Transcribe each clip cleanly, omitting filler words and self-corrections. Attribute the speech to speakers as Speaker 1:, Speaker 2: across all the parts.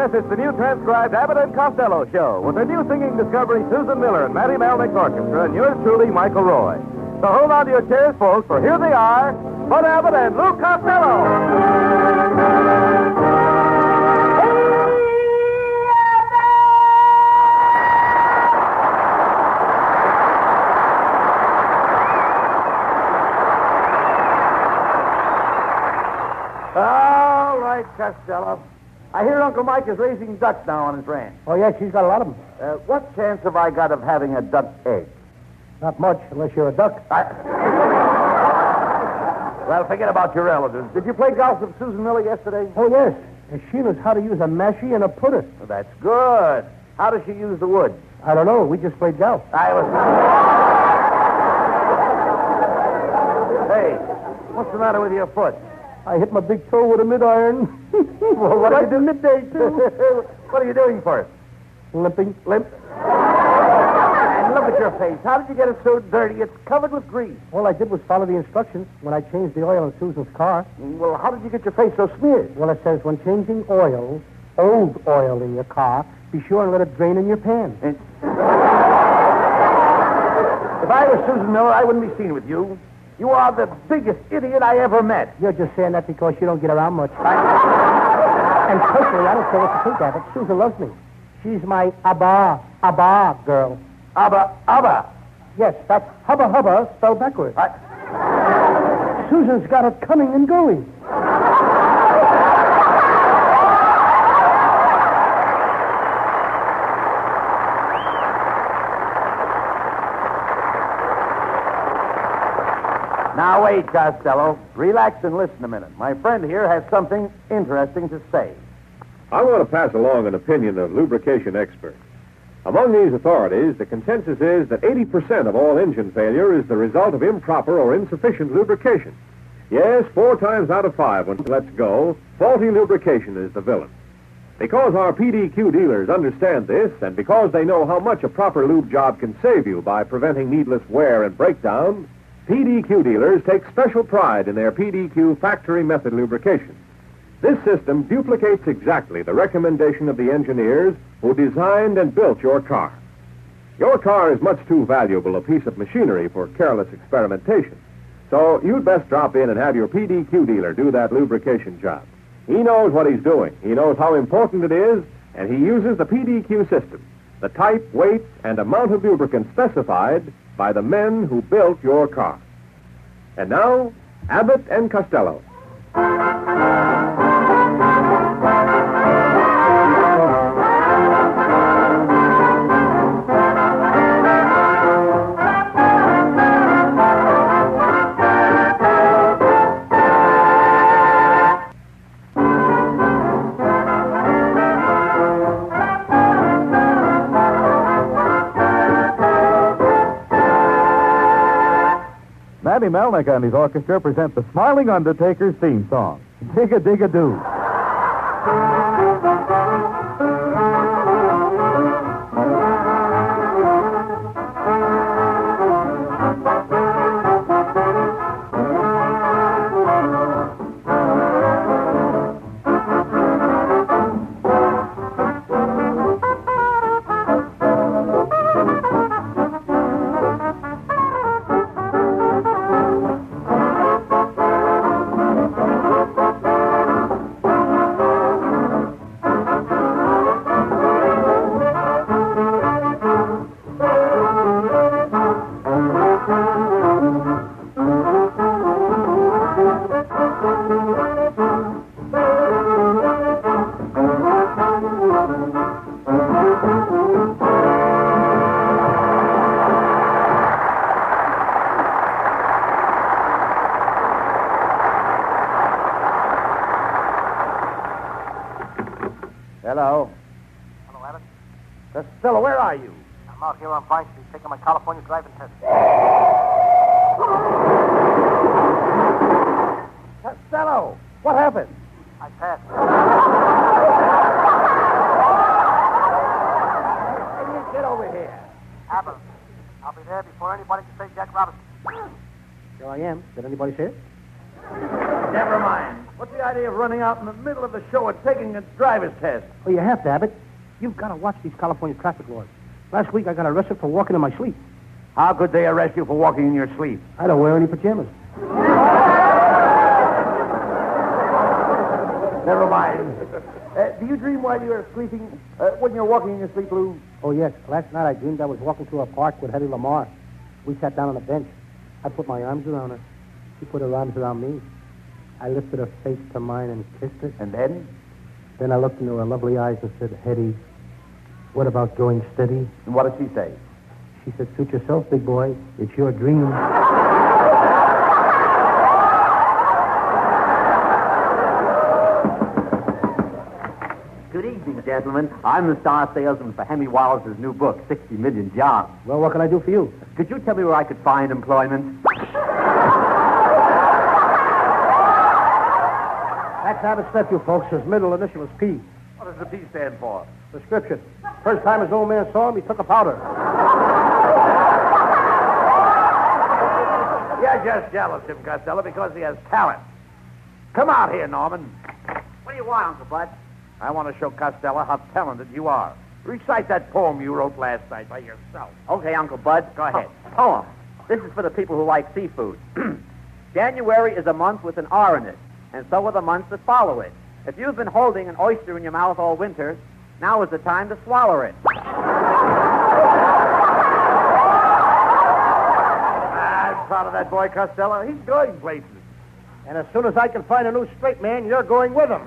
Speaker 1: Yes, it's the new transcribed Abbott and Costello show with the new singing discovery Susan Miller and Matty Melnick's orchestra and yours truly, Michael Roy. So hold on to your chairs, folks, for here they are, Bud Abbott and Lou Costello.
Speaker 2: All right, Costello. I hear Uncle Mike is raising ducks now on his ranch.
Speaker 3: Oh, yes, she's got a lot of them.
Speaker 2: What chance have I got of having a duck egg?
Speaker 3: Not much, unless you're a duck.
Speaker 2: Well, forget about your relatives. Did you play golf with Susan Miller yesterday?
Speaker 3: Oh, yes. And she knows how to use a mashie and a putter.
Speaker 2: Well, that's good. How does she use the wood?
Speaker 3: I don't know. We just played golf.
Speaker 2: Hey, what's the matter with your foot?
Speaker 3: I hit my big toe with a mid-iron.
Speaker 2: Well, what are you doing?
Speaker 3: Midday, too.
Speaker 2: What are you doing first?
Speaker 3: Limping.
Speaker 2: Limp. And look at your face. How did you get it so dirty? It's covered with grease.
Speaker 3: All I did was follow the instructions when I changed the oil in Susan's car.
Speaker 2: Well, how did you get your face so smeared?
Speaker 3: Well, it says when changing oil, old oil in your car, be sure and let it drain in your pan.
Speaker 2: If I was Susan Miller, I wouldn't be seen with you. You are the biggest idiot I ever met.
Speaker 3: You're just saying that because you don't get around much. And personally, I don't care what you think of it. Susan loves me. She's my Abba girl.
Speaker 2: Abba.
Speaker 3: Yes, that's hubba spelled backwards. Susan's got it coming and going.
Speaker 2: Now, wait, Costello. Relax and listen a minute. My friend here has something interesting to say.
Speaker 1: I want to pass along an opinion of lubrication experts. Among these authorities, the consensus is that 80% of all engine failure is the result of improper or insufficient lubrication. Yes, 4 times out of 5 when it lets go, faulty lubrication is the villain. Because our PDQ dealers understand this, and because they know how much a proper lube job can save you by preventing needless wear and breakdown, PDQ dealers take special pride in their PDQ factory method lubrication. This system duplicates exactly the recommendation of the engineers who designed and built your car. Your car is much too valuable a piece of machinery for careless experimentation. So you'd best drop in and have your PDQ dealer do that lubrication job. He knows what he's doing. He knows how important it is, and he uses the PDQ system, the type, weight, and amount of lubricant specified by the men who built your car. And now, Abbott and Costello. Matty Melnick and his orchestra present the Smiling Undertaker's theme song, Dig-a-Dig-a-Doo. Hello.
Speaker 4: Hello, Abbott.
Speaker 2: Costello, where are you?
Speaker 4: I'm out here on Vine Street taking my California driving test.
Speaker 2: Costello, what happened?
Speaker 4: I passed.
Speaker 2: Get over here.
Speaker 4: Abbott, I'll be there before anybody can say Jack Robinson.
Speaker 3: Here I am. Did anybody say it?
Speaker 2: Never mind. What's the idea of running out in the middle of the show and taking a driver's test?
Speaker 3: Oh, you have to, Abbott. You've got to watch these California traffic laws. Last week I got arrested for walking in my sleep.
Speaker 2: How could they arrest you for walking in your sleep?
Speaker 3: I don't wear any pajamas.
Speaker 2: Never mind. Do you dream while you're sleeping, when you're walking in your sleep, Lou?
Speaker 3: Oh, yes. Last night I dreamed I was walking through a park with Hedy Lamarr. We sat down on a bench. I put my arms around her. She put her arms around me. I lifted her face to mine and kissed her.
Speaker 2: And then?
Speaker 3: Then I looked into her lovely eyes and said, Hetty, what about going steady?
Speaker 2: And what did she say?
Speaker 3: She said, suit yourself, big boy. It's your dream.
Speaker 5: Good evening, gentlemen. I'm the star salesman for Henry Wallace's new book, 60 Million Jobs.
Speaker 3: Well, what can I do for you?
Speaker 5: Could you tell me where I could find employment?
Speaker 3: That's Abbott's nephew, folks. His middle initial is P.
Speaker 2: What does the P stand for?
Speaker 3: Prescription. First time his old man saw him, he took a powder.
Speaker 2: You're just jealous, Tim Costello, because he has talent. Come out here, Norman.
Speaker 5: What do you want, Uncle Bud?
Speaker 2: I want to show Costello how talented you are. Recite that poem you wrote last night by yourself.
Speaker 5: Okay, Uncle Bud.
Speaker 2: Go ahead.
Speaker 5: Poem. This is for the people who like seafood. January is a month with an R in it, and so are the months that follow it. If you've been holding an oyster in your mouth all winter, now is the time to swallow it.
Speaker 2: I'm proud of that boy, Costello. He's going places.
Speaker 3: And as soon as I can find a new straight man, you're going with him.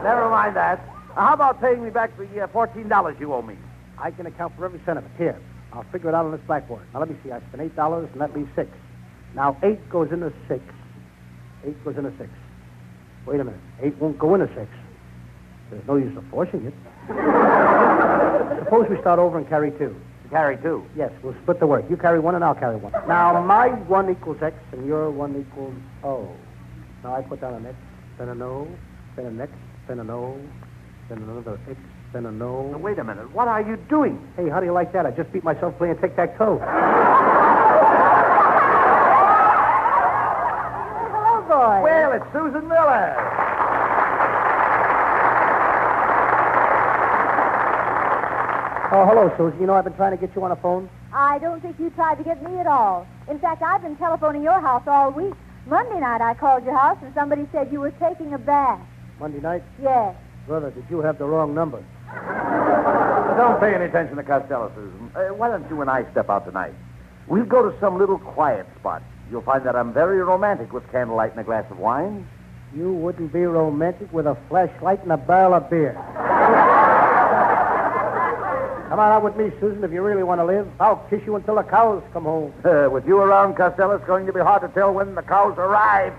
Speaker 2: Never mind that. How about paying me back the $14 you owe me?
Speaker 3: I can account for every cent of it. Here, I'll figure it out on this blackboard. Now, let me see. I spent $8, and that leaves 6. Now, 8 goes into 6. 8 goes into 6. Wait a minute. 8 won't go into 6. There's no use of forcing it. Suppose we start over and carry 2.
Speaker 2: Carry 2.
Speaker 3: Yes, we'll split the work. You carry 1 and I'll carry 1. Now, my 1 equals X and your 1 equals O. Now, I put down an X, then an O, then an X, then an O, then another X, then an O.
Speaker 2: Now, wait a minute. What are you doing?
Speaker 3: Hey, how do you like that? I just beat myself playing tic-tac-toe.
Speaker 6: Hello, boy.
Speaker 2: Well, it's Susan Miller.
Speaker 3: Oh, hello, Susan. You know, I've been trying to get you on the phone.
Speaker 6: I don't think you tried to get me at all. In fact, I've been telephoning your house all week. Monday night I called your house and somebody said you were taking a bath.
Speaker 3: Monday night?
Speaker 6: Yes.
Speaker 3: Brother, did you have the wrong number?
Speaker 2: Don't pay any attention to Costello, Susan. Why don't you and I step out tonight? We'll go to some little quiet spot. You'll find that I'm very romantic with candlelight and a glass of wine.
Speaker 3: You wouldn't be romantic with a flashlight and a barrel of beer. Come on out with me, Susan, if you really want to live. I'll kiss you until the cows come home.
Speaker 2: With you around, Costello, it's going to be hard to tell when the cows arrive.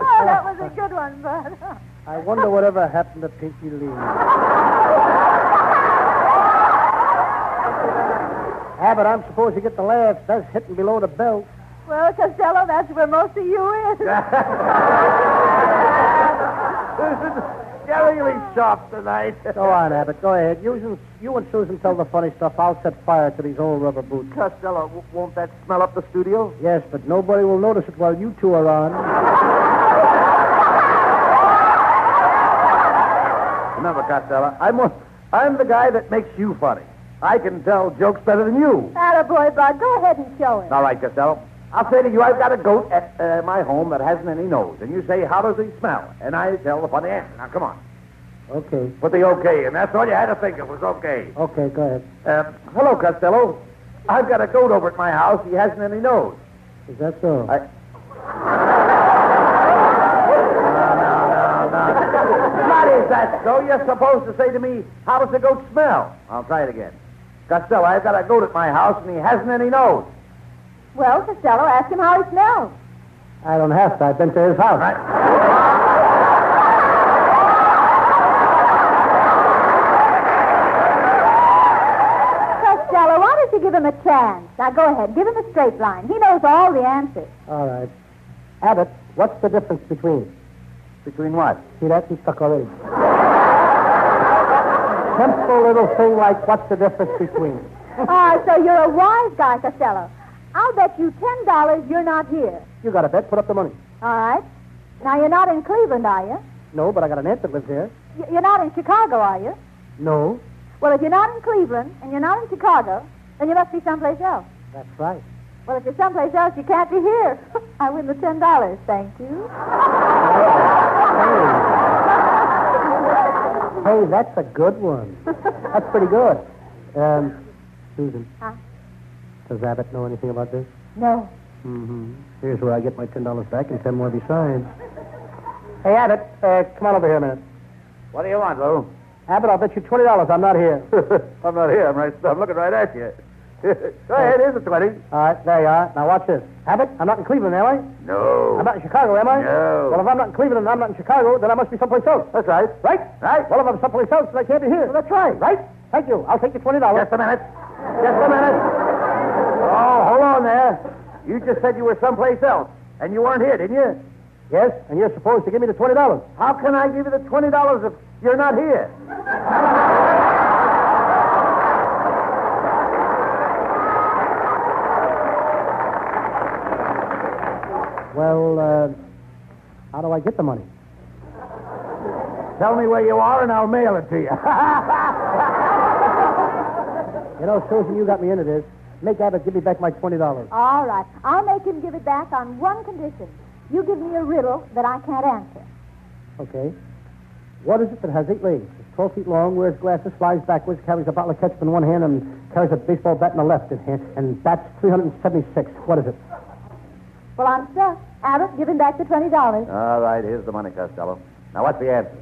Speaker 6: Oh, that was a good one, Bud.
Speaker 3: I wonder whatever happened to Pinky Lee. Abbott, I'm supposed to get the laughs. That's hitting below the belt.
Speaker 6: Well, Costello, that's where most of you is.
Speaker 2: You're really sharp tonight.
Speaker 3: Go on, Abbott. Go ahead. You and Susan tell the funny stuff. I'll set fire to these old rubber boots.
Speaker 2: Costello, won't that smell up the studio?
Speaker 3: Yes, but nobody will notice it while you two are on.
Speaker 2: Remember, Costello, I'm the guy that makes you funny. I can tell jokes better than you.
Speaker 6: Attaboy, Bud. Go ahead and show him.
Speaker 2: All right, Costello. I'll say to you, I've got a goat at my home that hasn't any nose. And you say, how does he smell? And I tell the funny answer. Now, come on.
Speaker 3: Okay.
Speaker 2: Put the okay in. That's all you had to think of was okay.
Speaker 3: Okay, go ahead.
Speaker 2: Hello, Costello. I've got a goat over at my house. He hasn't any nose.
Speaker 3: Is that so?
Speaker 2: No. Not is that so? You're supposed to say to me, how does the goat smell? I'll try it again. Costello, I've got a goat at my house, and he hasn't any nose.
Speaker 6: Well, Costello, ask him how he smells.
Speaker 3: I don't have to. I've been to his house.
Speaker 2: Right.
Speaker 6: Costello, why don't you give him a chance? Now, go ahead. Give him a straight line. He knows all the answers.
Speaker 3: All right. Abbott, what's the difference between?
Speaker 2: Between what?
Speaker 3: See that? He's stuck already. Simple little thing like what's the difference between?
Speaker 6: So you're a wise guy, Costello. I'll bet you $10 you're not here.
Speaker 3: You got a bet. Put up the money.
Speaker 6: All right. Now, you're not in Cleveland, are you?
Speaker 3: No, but I got an aunt that lives there.
Speaker 6: You're not in Chicago, are you?
Speaker 3: No.
Speaker 6: Well, if you're not in Cleveland and you're not in Chicago, then you must be someplace else.
Speaker 3: That's right.
Speaker 6: Well, if you're someplace else, you can't be here. I win the $10. Thank you.
Speaker 3: Hey, that's a good one. That's pretty good. Susan.
Speaker 6: Huh?
Speaker 3: Does Abbott know anything about this?
Speaker 6: No.
Speaker 3: Mm-hmm. Here's where I get my $10 back and 10 more besides. Hey, Abbott, come on over here a minute.
Speaker 2: What do you want, Lou?
Speaker 3: Abbott, I'll bet you $20 I'm not here.
Speaker 2: I'm not here. I'm looking right at you. Go ahead, here's the 20.
Speaker 3: All right, there you are. Now watch this. Abbott, I'm not in Cleveland, am I?
Speaker 2: No.
Speaker 3: I'm not in Chicago, am I?
Speaker 2: No.
Speaker 3: Well, if I'm not in Cleveland and I'm not in Chicago, then I must be someplace else.
Speaker 2: That's right.
Speaker 3: Right?
Speaker 2: Right.
Speaker 3: Well, if I'm someplace else, then I can't be here. Well, that's right. Right? Thank you. I'll take your $20.
Speaker 2: Just a minute. Just a minute. Oh, hold on there. You just said you were someplace else, and you weren't here, didn't you?
Speaker 3: Yes, and you're supposed to give me the $20.
Speaker 2: How can I give you the $20 if you're not here?
Speaker 3: Well, how do I get the money?
Speaker 2: Tell me where you are, and I'll mail it to you.
Speaker 3: You know, Susan, you got me into this. Make Abbott give me back my $20.
Speaker 6: All right. I'll make him give it back on one condition. You give me a riddle that I can't answer.
Speaker 3: Okay. What is it that has 8 legs? It's 12 feet long, wears glasses, flies backwards, carries a bottle of ketchup in one hand, and carries a baseball bat in the left hand, and bats 376. What is it?
Speaker 6: Well, I'm stuck. Abbott, give him back the $20.
Speaker 2: All right, here's the money, Costello. Now, what's the answer?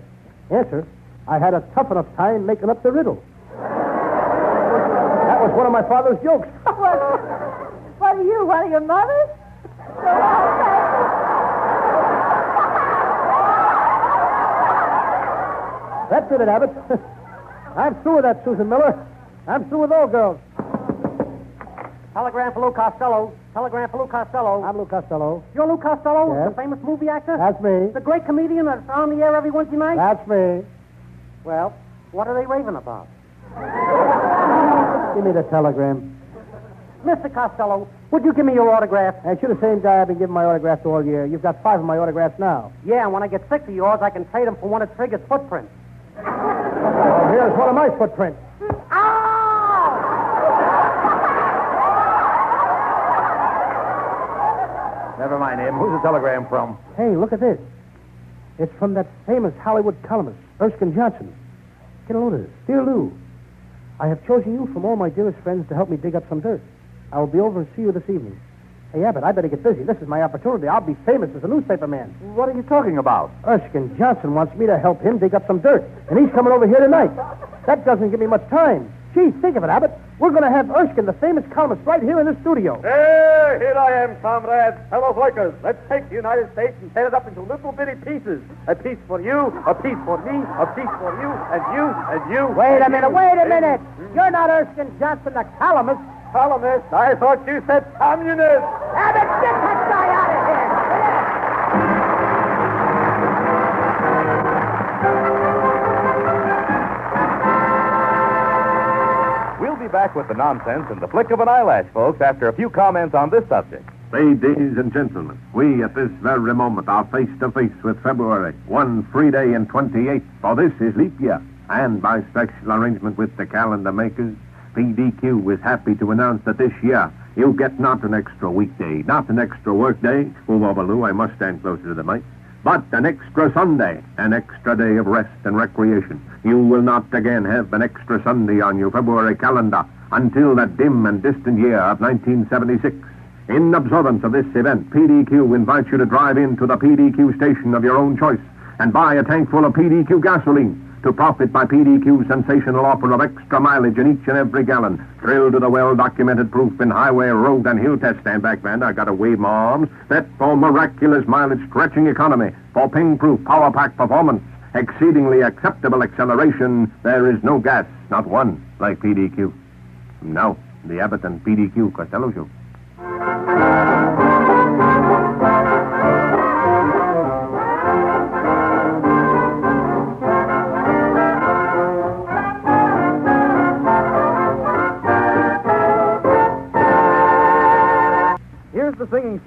Speaker 3: Answer? I had a tough enough time making up the riddle. That was one of my father's jokes.
Speaker 6: What are you, one of your mothers?
Speaker 3: That did it, Abbott. I'm through with that, Susan Miller. I'm through with all girls.
Speaker 7: Telegram for Lou Costello. Telegram for Lou Costello.
Speaker 3: I'm Lou Costello.
Speaker 7: You're Lou Costello,
Speaker 3: Yes.
Speaker 7: the famous movie actor?
Speaker 3: That's me.
Speaker 7: The great comedian that's on the air every Wednesday night?
Speaker 3: That's me.
Speaker 7: Well, what are they raving about?
Speaker 3: Give me the telegram.
Speaker 7: Mr. Costello, would you give me your autograph?
Speaker 3: And you're the same guy I've been giving my autographs to all year. You've got 5 of my autographs now.
Speaker 7: Yeah, and when I get 6 of yours, I can trade them for one of Trigger's footprints.
Speaker 3: Well, here's one of my footprints.
Speaker 2: Never mind him. Who's the telegram from?
Speaker 3: Hey, look at this. It's from that famous Hollywood columnist, Erskine Johnson. Get a load of this. Dear Lou, I have chosen you from all my dearest friends to help me dig up some dirt. I will be over and see you this evening. Hey, Abbott, I better get busy. This is my opportunity. I'll be famous as a newspaper man.
Speaker 2: What are you talking about?
Speaker 3: Erskine Johnson wants me to help him dig up some dirt, and he's coming over here tonight. That doesn't give me much time. Gee, think of it, Abbott. We're going to have Erskine, the famous columnist, right here in the studio.
Speaker 1: Hey, here I am, comrades, fellow workers. Let's take the United States and tear it up into little bitty pieces. A piece for you, a piece for me, a piece for you, and you, and you.
Speaker 3: Wait a minute. You're not Erskine Johnson, the columnist.
Speaker 1: Columnist, I thought you said communist.
Speaker 3: Abbott, get that guy out of here.
Speaker 8: We'll be back with the nonsense and the flick of an eyelash, folks, after a few comments on this subject.
Speaker 1: Ladies and gentlemen, we at this very moment are face to face with February, one free day in 28, for this is leap year. And by special arrangement with the calendar makers, PDQ is happy to announce that this year you get not an extra weekday, not an extra work day. Move over, Lou, I must stand closer to the mic. But an extra Sunday, an extra day of rest and recreation. You will not again have an extra Sunday on your February calendar until that dim and distant year of 1976. In observance of this event, PDQ invites you to drive into the PDQ station of your own choice and buy a tank full of PDQ gasoline to profit by PDQ's sensational offer of extra mileage in each and every gallon. Thrill to the well-documented proof in highway, road, and hill test. Stand back, Band. I gotta wave my arms. That for miraculous mileage-stretching economy, for ping-proof power-pack performance, exceedingly acceptable acceleration, there is no gas, not one, like PDQ. Now, the Abbott and PDQ Costello Show.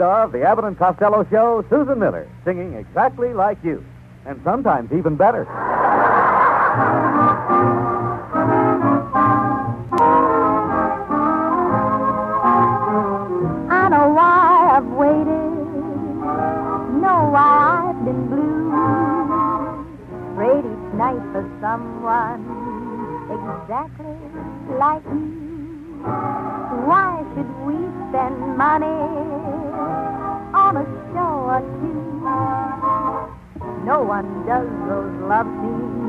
Speaker 8: star of the Abbott and Costello show, Susan Miller, singing exactly like you, and sometimes even better.
Speaker 6: I know why I've waited, know why I've been blue. Prayed each night for someone exactly like you. Why should we spend money on a show or two? No one does those love scenes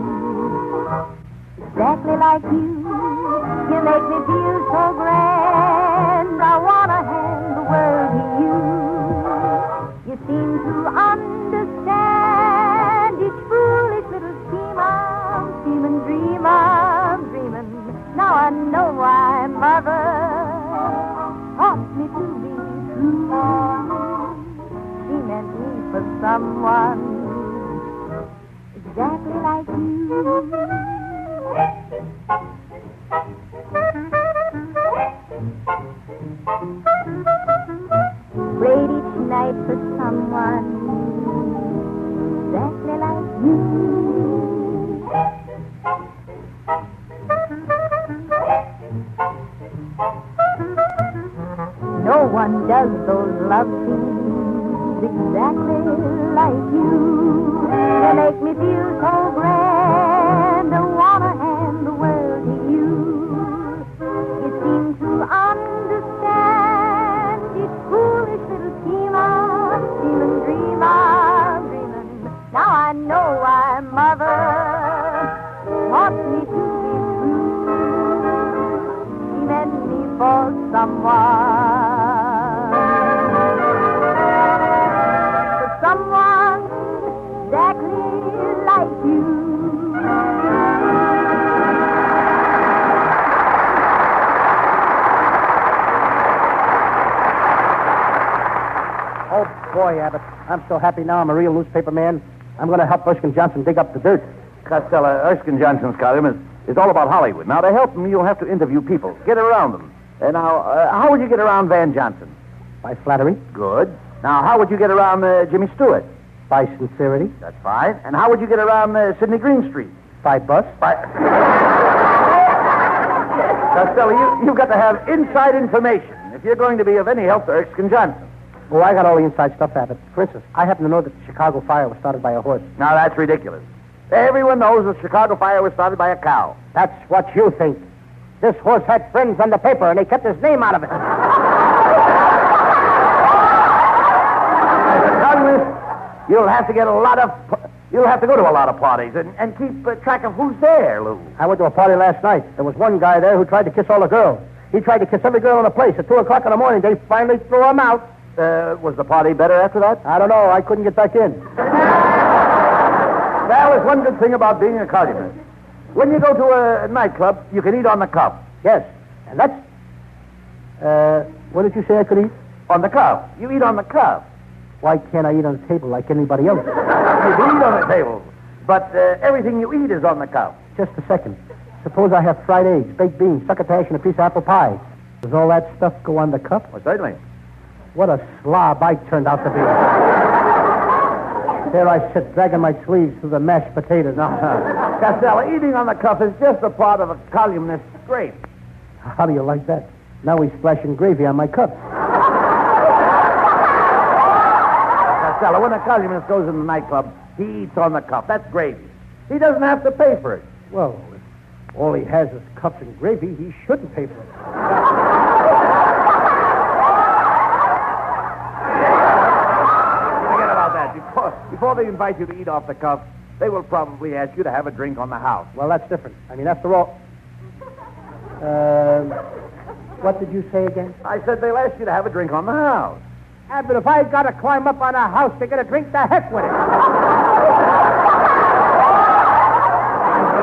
Speaker 6: exactly like you. You make me feel so grand. I want to hand the world to you. You seem to understand each foolish little scheme I'm scheming, dreaming. Now I know why Mother taught me to be true. She meant me for someone exactly like you. Prayed each night for someone exactly like you. No one does those love scenes exactly like you. They make me feel so grand. I want to hand the world to you. You seem to understand each foolish little scheme I'm scheming, dreaming. Now I know why Mother taught me to be true. She meant me for someone exactly like you.
Speaker 3: Oh, boy, Abbott. I'm so happy now I'm a real newspaper man. I'm going to help Erskine Johnson dig up the dirt.
Speaker 2: Costello, Erskine Johnson's column is all about Hollywood. Now, to help him, you'll have to interview people. Get around them. Now, how would you get around Van Johnson?
Speaker 3: By flattery.
Speaker 2: Good. Now, how would you get around Jimmy Stewart?
Speaker 3: By sincerity.
Speaker 2: That's fine. And how would you get around Sidney Greenstreet?
Speaker 3: By bus.
Speaker 2: Costello, you've got to have inside information if you're going to be of any help to Erskine Johnson.
Speaker 3: Oh, I got all the inside stuff, Abbott. For instance, I happen to know that the Chicago fire was started by a horse.
Speaker 2: Now, that's ridiculous. Everyone knows the Chicago fire was started by a cow.
Speaker 3: That's what you think. This horse had friends on the paper, and they kept his name out of it.
Speaker 2: You'll have to get you'll have to go to a lot of parties and keep track of who's there, Lou.
Speaker 3: I went to a party last night. There was one guy there who tried to kiss all the girls. He tried to kiss every girl in the place. At 2 o'clock in the morning, they finally threw him out.
Speaker 2: Was the party better after that?
Speaker 3: I don't know. I couldn't get back in.
Speaker 2: Well, there's one good thing about being a cartoonist. When you go to a nightclub, you can eat on the cuff.
Speaker 3: Yes. And that's... what did you say I could eat?
Speaker 2: On the cuff. You eat on the cuff.
Speaker 3: Why can't I eat on the table like anybody else?
Speaker 2: You can eat on the table, but everything you eat is on the cuff.
Speaker 3: Just a second. Suppose I have fried eggs, baked beans, succotash, and a piece of apple pie. Does all that stuff go on the cuff?
Speaker 2: Well, certainly.
Speaker 3: What a slob I turned out to be. There I sit, dragging my sleeves through the mashed potatoes.
Speaker 2: No, Costello, eating on the cuff is just a part of a columnist's grape.
Speaker 3: How do you like that? Now he's splashing gravy on my cups.
Speaker 2: Costello, when a columnist goes in the nightclub, he eats on the cuff. That's gravy. He doesn't have to pay for it.
Speaker 3: Well, if all he has is cups and gravy, he shouldn't pay for it.
Speaker 2: Forget about that. Before they invite you to eat off the cuff, they will probably ask you to have a drink on the house.
Speaker 3: Well, that's different. I mean, after all... what did you say again?
Speaker 2: I said they'll ask you to have a drink on the house.
Speaker 3: But if I got to climb up on a house to get a drink, the heck with it.
Speaker 2: When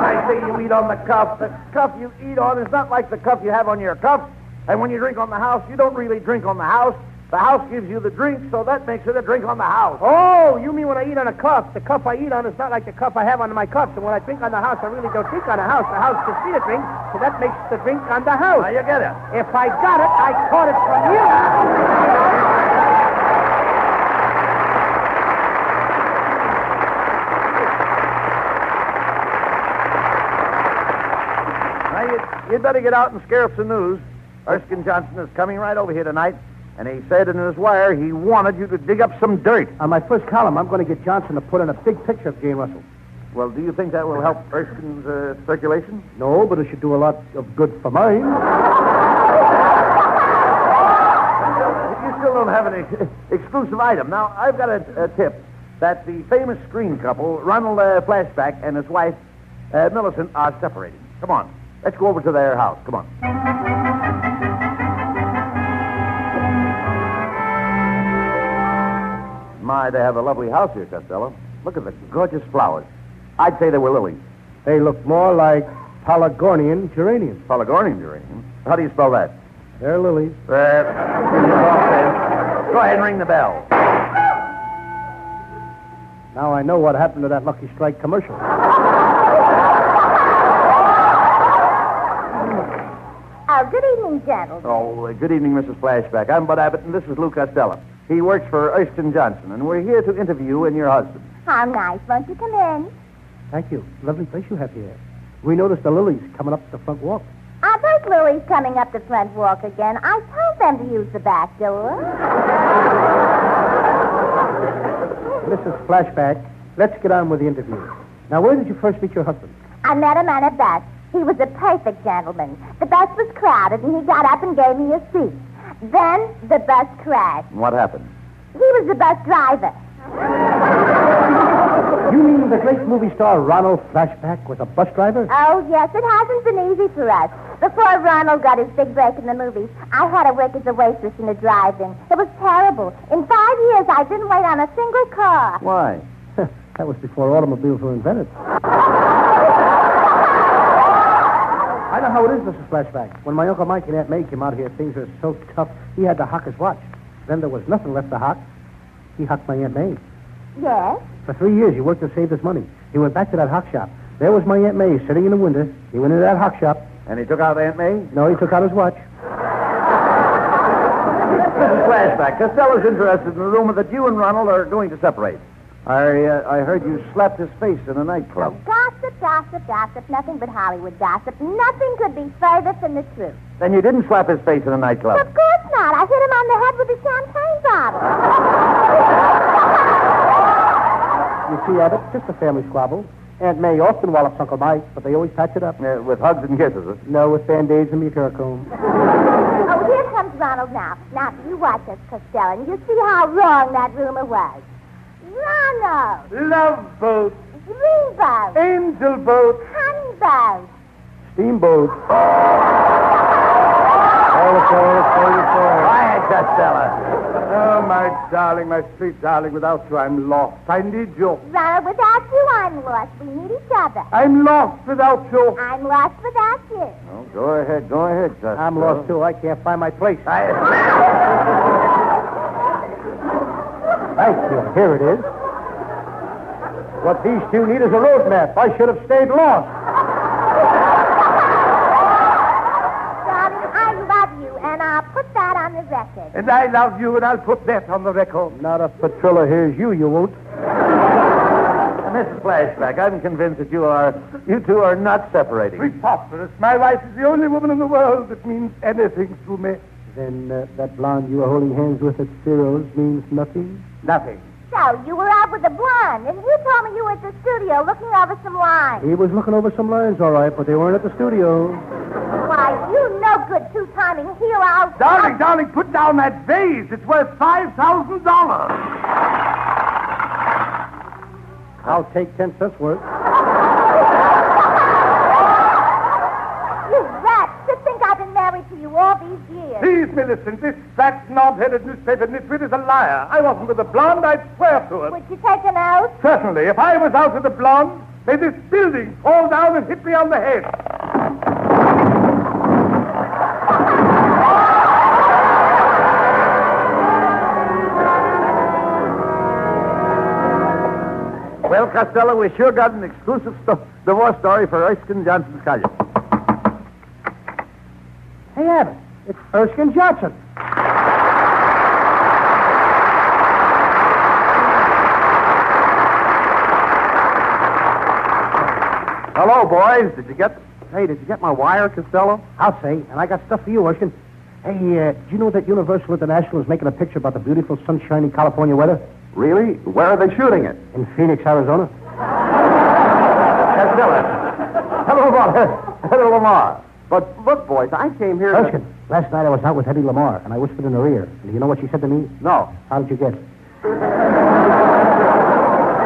Speaker 2: I say you eat on the cuff you eat on is not like the cuff you have on your cuff. And when you drink on the house, you don't really drink on the house. The house gives you the drink, so that makes it a drink on the house.
Speaker 3: Oh, you mean when I eat on a cuff? The cuff I eat on is not like the cuff I have on my cuffs. And when I drink on the house, I really don't drink on the house. The house gives me the drink, so that makes the drink on the house.
Speaker 2: Now you get it.
Speaker 3: If I got it, I caught it from you.
Speaker 2: you'd better get out and scare up some news. Erskine Johnson is coming right over here tonight, and he said in his wire he wanted you to dig up some dirt.
Speaker 3: On my first column, I'm going to get Johnson to put in a big picture of Jane Russell.
Speaker 2: Well, do you think that will help Erskine's circulation?
Speaker 3: No, but it should do a lot of good for mine.
Speaker 2: You still don't have an exclusive item. Now, I've got a tip that the famous screen couple, Ronald Flashback and his wife, Millicent, are separating. Come on. Let's go over to their house. Come on. My, they have a lovely house here, Costello. Look at the gorgeous flowers. I'd say they were lilies.
Speaker 3: They look more like Pelargonian geraniums.
Speaker 2: Pelargonian geranium? How do you spell that?
Speaker 3: They're lilies.
Speaker 2: Go ahead and ring the bell.
Speaker 3: Now I know what happened to that Lucky Strike commercial.
Speaker 6: Oh, good evening, gentlemen.
Speaker 2: Oh, good evening, Mrs. Flashback. I'm Bud Abbott, and this is Lou Costello. He works for Erskine Johnson, and we're here to interview you and your husband.
Speaker 6: How nice. Won't you come in?
Speaker 3: Thank you. Lovely place you have here. We noticed the lilies coming up the front walk.
Speaker 6: Are those lilies coming up the front walk again? I told them to use the back door.
Speaker 3: Mrs. Flashback, let's get on with the interview. Now, where did you first meet your husband?
Speaker 6: I met him on a bus. He was a perfect gentleman. The bus was crowded, and he got up and gave me a seat. Then the bus crashed.
Speaker 2: What happened?
Speaker 6: He was the bus driver.
Speaker 3: You mean the great movie star Ronald Flashback was a bus driver?
Speaker 6: Oh, yes, it hasn't been easy for us. Before Ronald got his big break in the movies, I had to work as a waitress in a drive-in. It was terrible. In 5 years, I didn't wait on a single car.
Speaker 2: Why?
Speaker 3: That was before automobiles were invented. I know how it is, Mrs. Flashback. When my Uncle Mike and Aunt May came out here, things were so tough, he had to hock his watch. Then there was nothing left to hock. He hocked my Aunt May.
Speaker 6: Yes?
Speaker 3: For 3 years, he worked to save his money. He went back to that hock shop. There was my Aunt May sitting in the window. He went into that hock shop.
Speaker 2: And he took out Aunt May?
Speaker 3: No, he took out his watch.
Speaker 2: Mrs. Flashback, Costello's interested in the rumor that you and Ronald are going to separate. I heard you slapped his face in a nightclub.
Speaker 6: Gossip, gossip, gossip. Nothing but Hollywood gossip. Nothing could be further from the truth.
Speaker 2: Then you didn't slap his face in a nightclub.
Speaker 6: Of course not. I hit him on the head with a champagne bottle.
Speaker 3: You see, Abbott, just a family squabble. Aunt May often wallops Uncle Mike, but they always patch it up.
Speaker 2: With hugs and kisses, huh?
Speaker 3: No, with Band-Aids and mucurocomb.
Speaker 6: Oh, here comes Ronald now. Now, you watch us, Costello, and you see how wrong that rumor was. Ronald!
Speaker 2: Love boat,
Speaker 6: Dreamboat!
Speaker 2: angel boat,
Speaker 6: Honeyboat!
Speaker 3: Steamboat.
Speaker 2: Quiet, Costello.
Speaker 9: Oh, my darling, my sweet darling, without you, I'm lost. I need you.
Speaker 6: Ronald, without you, I'm lost. We need each other.
Speaker 9: I'm lost without you.
Speaker 6: I'm lost without you.
Speaker 2: Oh, go ahead, Costello.
Speaker 3: I'm lost, too. I can't find my place. Thank you. Here it is. What these two need is a road map. I should have stayed lost.
Speaker 6: Darling, I love you, and I'll put that on the record.
Speaker 9: And I love you, and I'll put that on the record.
Speaker 3: Not if Petrilla hears you, you won't.
Speaker 2: Mrs. Flashback, I'm convinced that you two are not separating.
Speaker 9: Preposterous. My wife is the only woman in the world that means anything to me.
Speaker 3: Then that blonde you were holding hands with at Ciro's means nothing?
Speaker 9: Nothing.
Speaker 6: So, you were out with the blonde, and you told me you were at the studio looking over some lines.
Speaker 3: He was looking over some lines, all right, but they weren't at the studio.
Speaker 6: Why, you no good two-timing hero.
Speaker 9: Darling, put down that vase. It's worth $5,000.
Speaker 3: I'll take 10 cents worth.
Speaker 6: You rat. To think I've been married to you all these years.
Speaker 9: Please, Millicent, this fat, knob-headed newspaper nitwit is a liar. I wasn't with the blonde, I'd swear to it.
Speaker 6: Would you take an oath?
Speaker 9: Certainly. If I was out with the blonde, may this building fall down and hit me on the head.
Speaker 2: Well, Costello, we sure got an exclusive divorce story for Erskine Johnson's column.
Speaker 3: Hey, Abbott, it's Erskine Johnson.
Speaker 2: Hello, boys. Did you get Hey, did you get my wire, Costello?
Speaker 3: I'll say, and I got stuff for you, Erskine. Hey, did you know that Universal International is making a picture about the beautiful, sunshiny California weather?
Speaker 2: Really? Where are they shooting it?
Speaker 3: In Phoenix, Arizona.
Speaker 2: Costello. Hello, Lamar. Hello, Lamar. But look, boys, I came here
Speaker 3: Erskine, last night I was out with Eddie Lamar, and I whispered in her ear. And do you know what she said to me?
Speaker 2: No.
Speaker 3: How did you guess?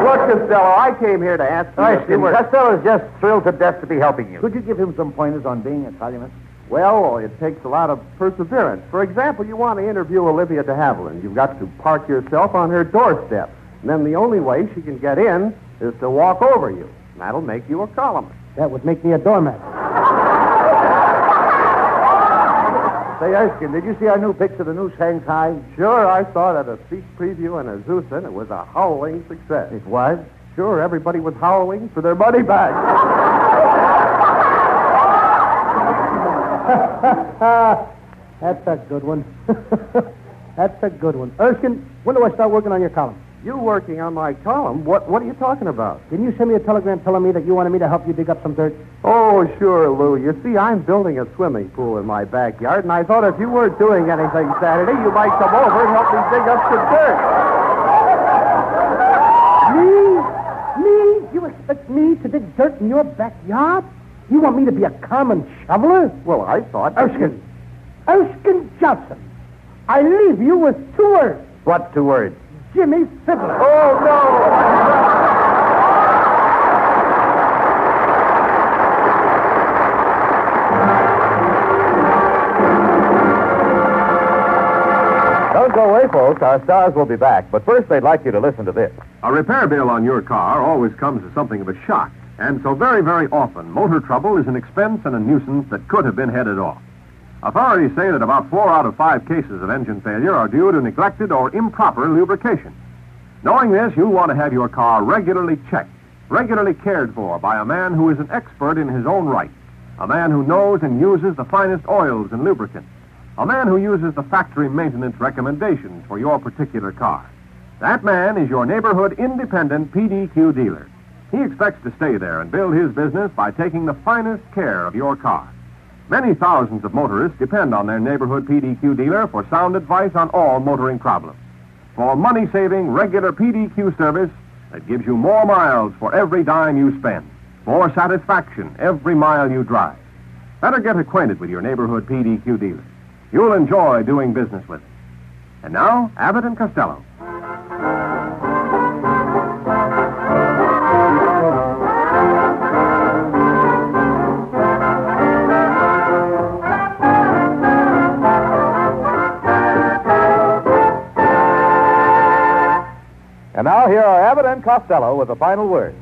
Speaker 2: Look, Costello, I came here to ask you...
Speaker 3: Erskine,
Speaker 2: Costello's just thrilled to death to be helping you. Could you give him some pointers on being a columnist? Well, it takes a lot of perseverance. For example, you want to interview Olivia de Havilland. You've got to park yourself on her doorstep. And then the only way she can get in is to walk over you. And that'll make you a columnist.
Speaker 3: That would make me a doormat.
Speaker 2: Say, Erskine, did you see our new picture, the new Shanghai? Sure, I saw it at a speech preview in Azusa, and it was a howling success. It was? Sure, everybody was howling for their money back.
Speaker 3: That's a good one. That's a good one. Erskine, when do I start working on your column?
Speaker 2: You working on my column? What are you talking about?
Speaker 3: Didn't you send me a telegram telling me that you wanted me to help you dig up some dirt?
Speaker 2: Oh, sure, Lou. You see, I'm building a swimming pool in my backyard, and I thought if you weren't doing anything Saturday, you might come over and help me dig up some dirt.
Speaker 3: Me? You expect me to dig dirt in your backyard? You want me to be a common shoveler?
Speaker 2: Well, I thought...
Speaker 3: Erskine Johnson, I leave you with 2 words.
Speaker 2: What 2 words?
Speaker 3: Jimmy Fiddler.
Speaker 2: Oh, no!
Speaker 8: Don't go away, folks. Our stars will be back. But first, they'd like you to listen to this.
Speaker 1: A repair bill on your car always comes as something of a shock. And so very, very often, motor trouble is an expense and a nuisance that could have been headed off. Authorities say that about 4 out of 5 cases of engine failure are due to neglected or improper lubrication. Knowing this, you'll want to have your car regularly checked, regularly cared for by a man who is an expert in his own right, a man who knows and uses the finest oils and lubricants, a man who uses the factory maintenance recommendations for your particular car. That man is your neighborhood independent PDQ dealer. He expects to stay there and build his business by taking the finest care of your car. Many thousands of motorists depend on their neighborhood PDQ dealer for sound advice on all motoring problems. For money-saving, regular PDQ service that gives you more miles for every dime you spend. More satisfaction every mile you drive. Better get acquainted with your neighborhood PDQ dealer. You'll enjoy doing business with it. And now, Abbott and Costello.
Speaker 8: And now, here are Abbott and Costello with the final word.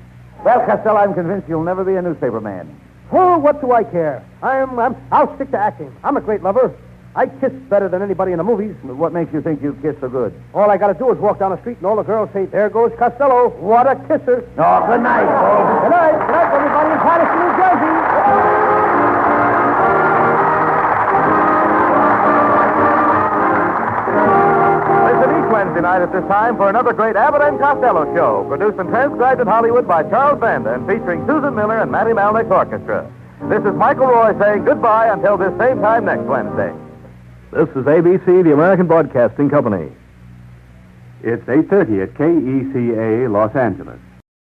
Speaker 2: Well, Costello, I'm convinced you'll never be a newspaper man.
Speaker 3: Oh, what do I care? I'll stick to acting. I'm a great lover. I kiss better than anybody in the movies.
Speaker 2: What makes you think you kiss so good?
Speaker 3: All I got to do is walk down the street and all the girls say, "There goes Costello. What a kisser."
Speaker 2: Oh, good night, folks.
Speaker 3: Good night. Good night, everybody in Patterson, New Jersey.
Speaker 8: Wednesday night at this time for another great Abbott and Costello show, produced and transcribed in Hollywood by Charles Banda and featuring Susan Miller and Matty Malnick's orchestra. This is Michael Roy saying goodbye until this same time next Wednesday.
Speaker 10: This is ABC, the American Broadcasting Company. It's 8:30 at KECA, Los Angeles.